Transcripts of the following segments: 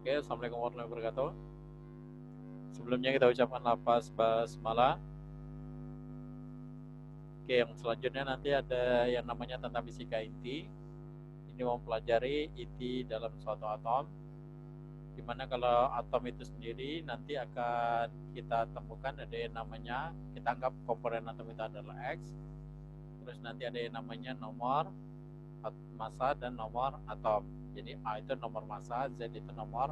Oke, assalamualaikum warahmatullahi wabarakatuh. Sebelumnya kita ucapkan lafaz basmalah. Oke, yang selanjutnya nanti ada yang namanya tentang fisika inti. Ini mau mempelajari inti dalam suatu atom. Dimana kalau atom itu sendiri nanti akan kita temukan ada yang namanya, kita anggap komponen atom itu adalah X. Terus nanti ada yang namanya nomor massa dan nomor atom. Jadi A itu nomor massa, Z itu nomor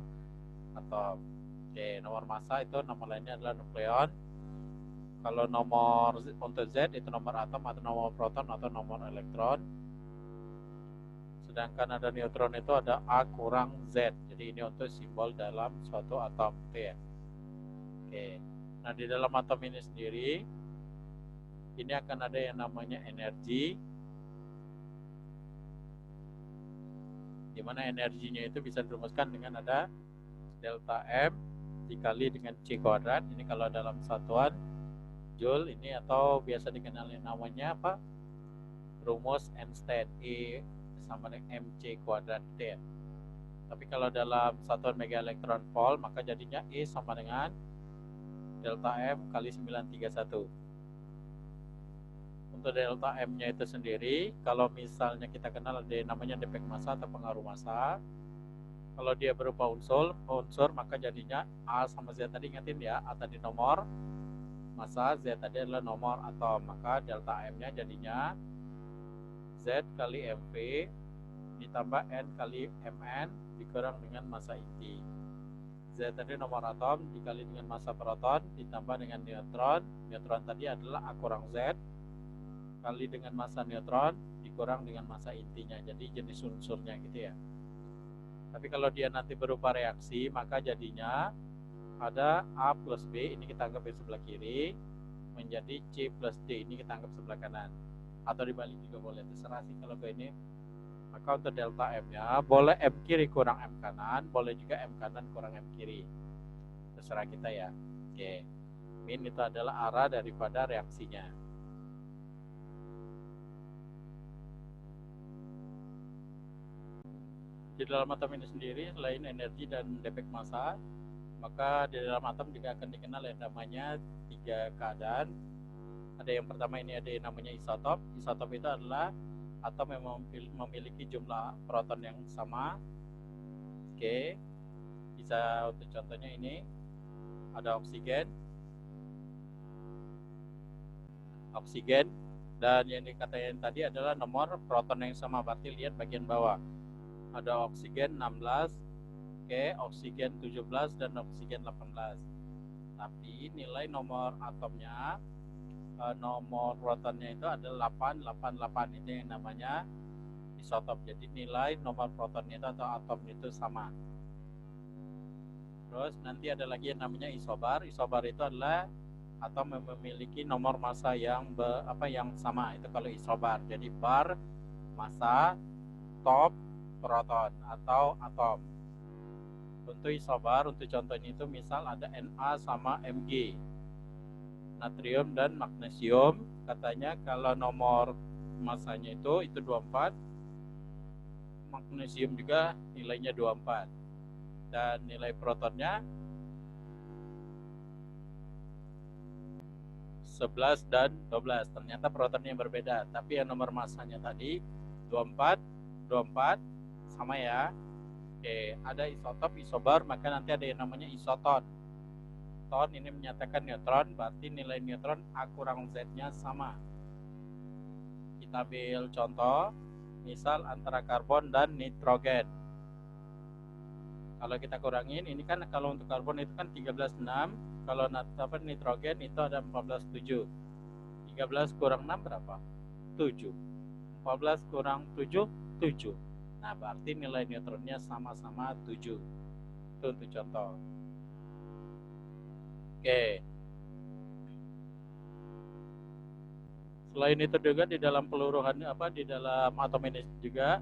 atom. Oke, nomor massa itu nama lainnya adalah nukleon. Kalau nomor untuk Z itu nomor atom atau nomor proton atau nomor elektron. Sedangkan ada neutron itu ada A kurang Z. Jadi ini untuk simbol dalam suatu atom gitu ya. Oke. Nah, di dalam atom ini sendiri ini akan ada yang namanya energi, di mana energinya itu bisa dirumuskan dengan ada delta M dikali dengan C kuadrat. Ini kalau dalam satuan Joule ini, atau biasa dikenal namanya apa? Rumus Einstein, E sama dengan mc kuadrat gitu ya. Tapi kalau dalam satuan mega elektron volt maka jadinya E sama dengan delta M kali 931. Untuk delta M-nya itu sendiri, kalau misalnya kita kenal ada yang namanya defek massa atau pengaruh massa. Kalau dia berupa unsur maka jadinya A sama Z tadi, ingatin ya, A tadi nomor massa, Z tadi adalah nomor atom. Maka delta M-nya jadinya Z kali MV ditambah N kali Mn dikurang dengan massa inti. Z tadi nomor atom dikali dengan massa proton ditambah dengan neutron. Neutron tadi adalah A kurang Z kali dengan massa neutron dikurang dengan massa intinya. Jadi jenis unsurnya gitu ya. Tapi kalau dia nanti berupa reaksi maka jadinya ada A plus B, ini kita anggap di sebelah kiri, menjadi C plus D, ini kita anggap sebelah kanan. Atau dibalik juga boleh, terserah sih kalau ke ini. Maka untuk delta M-nya boleh M kiri kurang M kanan, boleh juga M kanan kurang M kiri. Terserah kita ya. Oke. Min itu adalah arah daripada reaksinya. Di dalam atom ini sendiri, selain energi dan defek massa, maka di dalam atom juga akan dikenal yang namanya 3 keadaan. Ada yang pertama ini ada yang namanya isotop. Isotop itu adalah atom yang memiliki jumlah proton yang sama. Oke, bisa untuk contohnya ini ada oksigen, dan yang dikatakan tadi adalah nomor proton yang sama. Berarti lihat bagian bawah ada oksigen 16, oke, oksigen 17 dan oksigen 18. Tapi nilai nomor atomnya, nomor protonnya itu adalah 888. Ini yang namanya isotop. Jadi nilai nomor protonnya itu atau atomnya itu sama. Terus nanti ada lagi yang namanya isobar. Isobar itu adalah atom yang memiliki nomor massa yang sama. Itu kalau isobar. Jadi bar, massa, top, proton atau atom. Untuk isobar, untuk contohnya itu misal ada Na sama Mg, natrium dan magnesium. Katanya kalau nomor massanya itu 24, magnesium juga nilainya 24, dan nilai protonnya 11 dan 12. Ternyata protonnya berbeda, tapi yang nomor massanya tadi 24 sama ya. Oke, ada isotop, isobar, maka nanti ada yang namanya isoton. Ton ini menyatakan neutron, berarti nilai neutron A kurang Z-nya sama. Kita ambil contoh, misal antara karbon dan nitrogen. Kalau kita kurangin, ini kan kalau untuk karbon itu kan 13,6, kalau nitrogen itu ada 14,7. 13 kurang 6 berapa? 7. 14 kurang 7, 7. Nah, berarti nilai neutronnya sama-sama 7. Itu untuk contoh. Oke. Selain itu juga di dalam peluruhan di dalam atom ini juga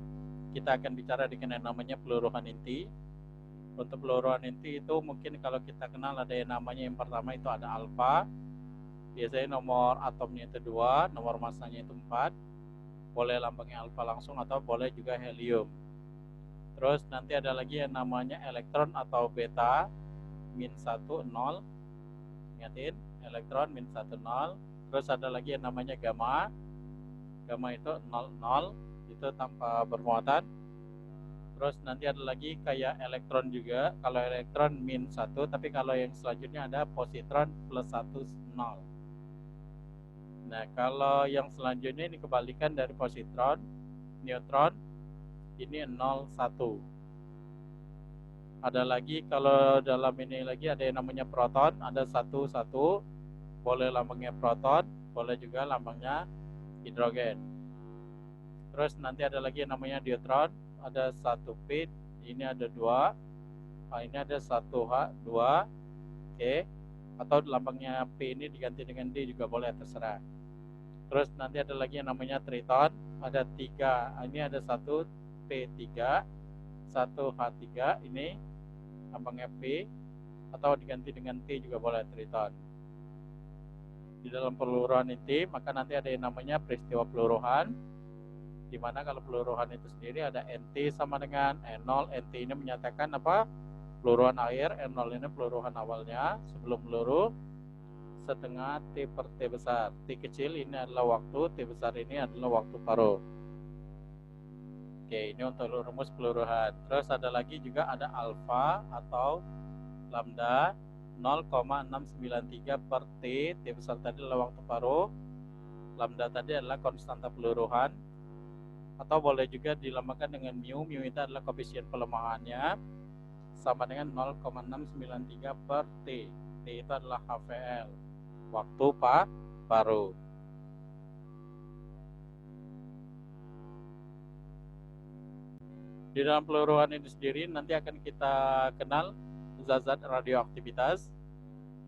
kita akan bicara dengan namanya peluruhan inti. Untuk peluruhan inti itu mungkin kalau kita kenal ada yang namanya, yang pertama itu ada alfa. Biasanya nomor atomnya itu 2, nomor massanya itu 4. Boleh lambangnya alfa langsung atau boleh juga helium. Terus nanti ada lagi yang namanya elektron atau beta min 1 0. Ingatin, elektron min 1 0. Terus ada lagi yang namanya gamma. Gamma itu 0 0, itu tanpa bermuatan. Terus nanti ada lagi kayak elektron juga. Kalau elektron min 1, tapi kalau yang selanjutnya ada positron plus 1 0. Nah, kalau yang selanjutnya ini kebalikan dari positron, neutron, ini 0 1. Ada lagi kalau dalam ini lagi ada yang namanya proton, ada 1 1, boleh lambangnya proton, boleh juga lambangnya hidrogen. Terus nanti ada lagi yang namanya deuteron, ada 1 p, ini ada 2, ini ada 1 h 2, oke. Atau lambangnya p ini diganti dengan d juga boleh, terserah. Terus nanti ada lagi yang namanya triton, ada 3, ini ada 1 p3, 1 h3, ini lambangnya p, atau diganti dengan t juga boleh, triton. Di dalam peluruhan inti, maka nanti ada yang namanya peristiwa peluruhan, di mana kalau peluruhan itu sendiri ada NT sama dengan N0. NT ini menyatakan apa? Peluruhan air. N0 ini peluruhan awalnya sebelum meluruh, setengah T per T besar. T kecil ini adalah waktu, T besar ini adalah waktu paruh. Oke, ini untuk rumus peluruhan. Terus ada lagi juga ada alfa atau lambda 0,693 per T. T besar tadi adalah waktu paruh. Lambda tadi adalah konstanta peluruhan. Atau boleh juga dilambangkan dengan mu. Mu itu adalah koefisien pelemahannya, sama dengan 0,693 per T. T itu adalah HVL, waktu paruh. Di dalam peluruhan ini sendiri nanti akan kita kenal zat-zat radioaktivitas.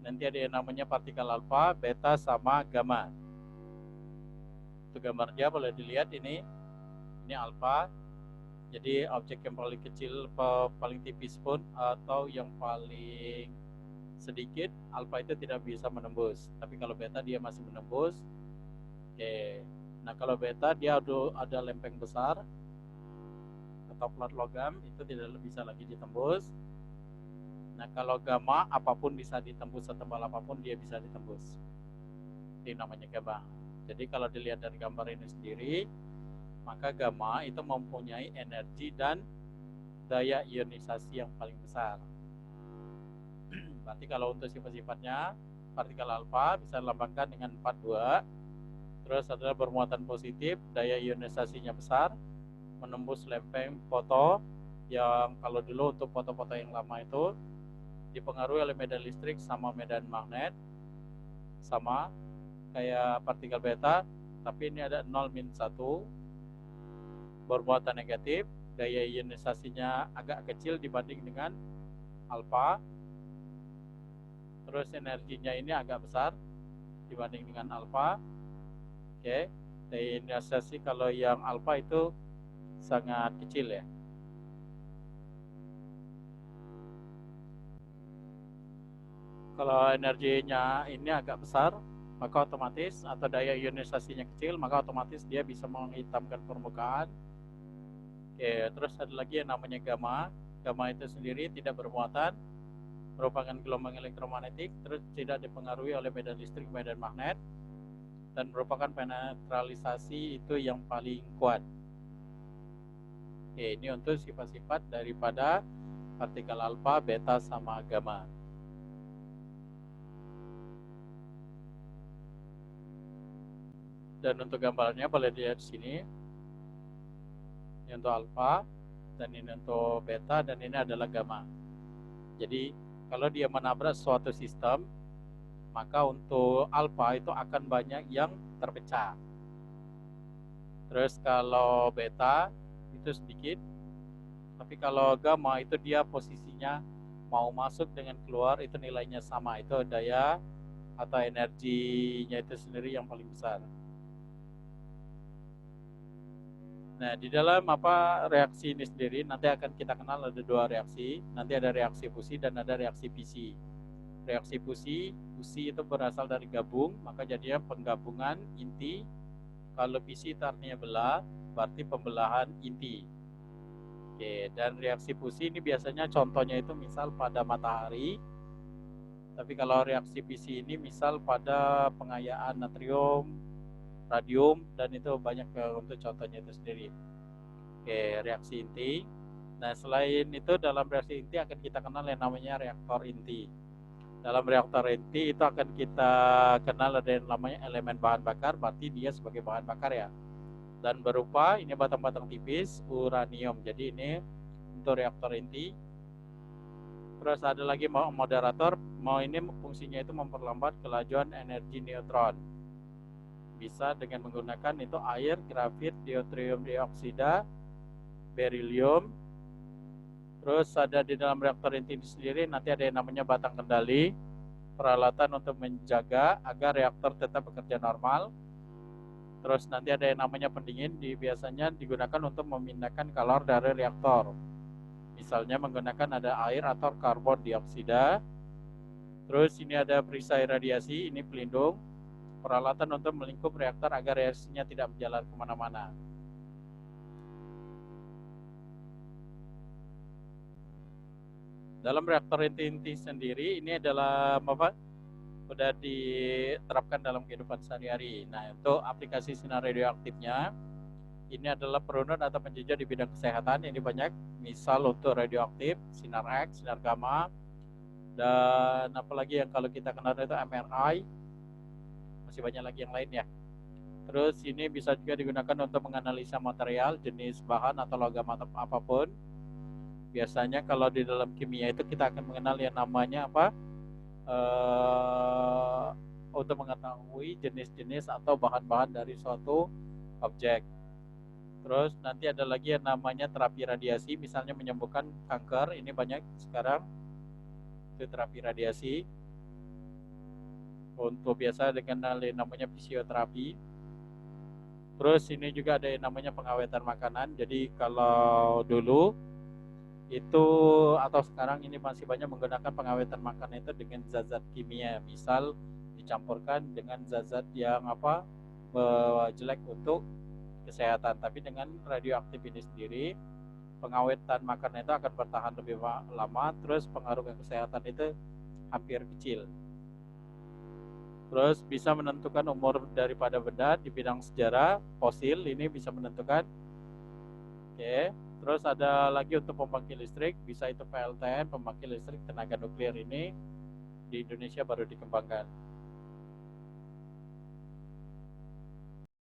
Nanti ada yang namanya partikel alfa, beta, sama gamma. Untuk gambarnya boleh dilihat ini alfa. Jadi objek yang paling kecil, paling tipis pun, atau yang paling sedikit, alfa itu tidak bisa menembus. Tapi kalau beta dia masih menembus. Oke. Nah, kalau beta dia ada lempeng besar atau plat logam, itu tidak bisa lagi ditembus. Nah, kalau gamma apapun bisa ditembus, setebal apapun dia bisa ditembus. Ini namanya gamma. Jadi kalau dilihat dari gambar ini sendiri, maka gamma itu mempunyai energi dan daya ionisasi yang paling besar. Berarti kalau untuk sifat-sifatnya, partikel alfa bisa dilambangkan dengan 42. Terus adalah bermuatan positif, daya ionisasinya besar, menembus lempeng foto, yang kalau dulu untuk foto-foto yang lama itu dipengaruhi oleh medan listrik sama medan magnet, sama kayak partikel beta, tapi ini ada 0-1, bermuatan negatif, daya ionisasinya agak kecil dibanding dengan alfa. Terus energinya ini agak besar dibanding dengan alfa. Oke, daya ionisasi kalau yang alfa itu sangat kecil ya. Kalau energinya ini agak besar, maka otomatis, atau daya ionisasinya kecil, maka otomatis dia bisa menghitamkan permukaan. Oke, terus ada lagi yang namanya gamma. Gamma itu sendiri tidak bermuatan, merupakan gelombang elektromagnetik, terus tidak dipengaruhi oleh medan listrik, medan magnet, dan merupakan penetralisasi itu yang paling kuat. Oke, ini untuk sifat-sifat daripada partikel alfa, beta, sama gamma. Dan untuk gambarnya boleh dilihat di sini. Ini untuk alfa, dan ini untuk beta, dan ini adalah gamma. Jadi kalau dia menabrak suatu sistem, maka untuk alfa itu akan banyak yang terpecah. Terus kalau beta itu sedikit, tapi kalau gamma itu dia posisinya mau masuk dengan keluar itu nilainya sama, itu daya atau energinya itu sendiri yang paling besar. Nah, di dalam reaksi ini sendiri nanti akan kita kenal ada dua reaksi. Nanti ada reaksi fusi dan ada reaksi fisi. Reaksi fusi itu berasal dari gabung, maka jadinya penggabungan inti. Kalau fisi itu artinya belah, berarti pembelahan inti. Oke, dan reaksi fusi ini biasanya contohnya itu misal pada matahari. Tapi kalau reaksi fisi ini misal pada pengayaan natrium, radium, dan itu banyak untuk contohnya itu sendiri. Oke, reaksi inti. Nah, selain itu dalam reaksi inti akan kita kenal yang namanya reaktor inti. Dalam reaktor inti itu akan kita kenal ada yang namanya elemen bahan bakar, berarti dia sebagai bahan bakar ya. Dan berupa ini batang-batang tipis uranium. Jadi ini untuk reaktor inti. Terus ada lagi moderator, ini fungsinya itu memperlambat kelajuan energi neutron. Bisa dengan menggunakan itu air, grafit, deuterium dioksida, berilium. Terus ada di dalam reaktor inti sendiri nanti ada yang namanya batang kendali, peralatan untuk menjaga agar reaktor tetap bekerja normal. Terus nanti ada yang namanya pendingin, biasanya digunakan untuk memindahkan kalor dari reaktor. Misalnya menggunakan ada air atau karbon dioksida. Terus ini ada perisai radiasi, ini pelindung, peralatan untuk melingkup reaktor agar reaksinya tidak berjalan kemana-mana. Dalam reaktor inti sendiri ini adalah apa? Sudah diterapkan dalam kehidupan sehari-hari. Nah, untuk aplikasi sinar radioaktifnya ini adalah perunut atau penjajah di bidang kesehatan. Ini banyak, misal untuk radioaktif, sinar X, sinar gamma, dan apalagi yang kalau kita kenal itu MRI, masih banyak lagi yang lain ya. Terus ini bisa juga digunakan untuk menganalisa material, jenis bahan atau logam apapun. Biasanya kalau di dalam kimia itu kita akan mengenal yang namanya apa? Untuk mengetahui jenis-jenis atau bahan-bahan dari suatu objek. Terus nanti ada lagi yang namanya terapi radiasi, misalnya menyembuhkan kanker, ini banyak sekarang itu terapi radiasi. Untuk biasa dengan yang namanya fisioterapi. Terus ini juga ada yang namanya pengawetan makanan. Jadi kalau dulu itu atau sekarang ini masih banyak menggunakan pengawetan makanan itu dengan zat-zat kimia, misal dicampurkan dengan zat-zat yang apa jelek untuk kesehatan. Tapi dengan radioaktif ini sendiri, pengawetan makanan itu akan bertahan lebih lama, terus pengaruh ke kesehatan itu hampir kecil. Terus bisa menentukan umur daripada benda di bidang sejarah fosil, ini bisa menentukan. Oke. Terus ada lagi untuk pembangkit listrik, bisa itu PLTN, pembangkit listrik tenaga nuklir, ini di Indonesia baru dikembangkan.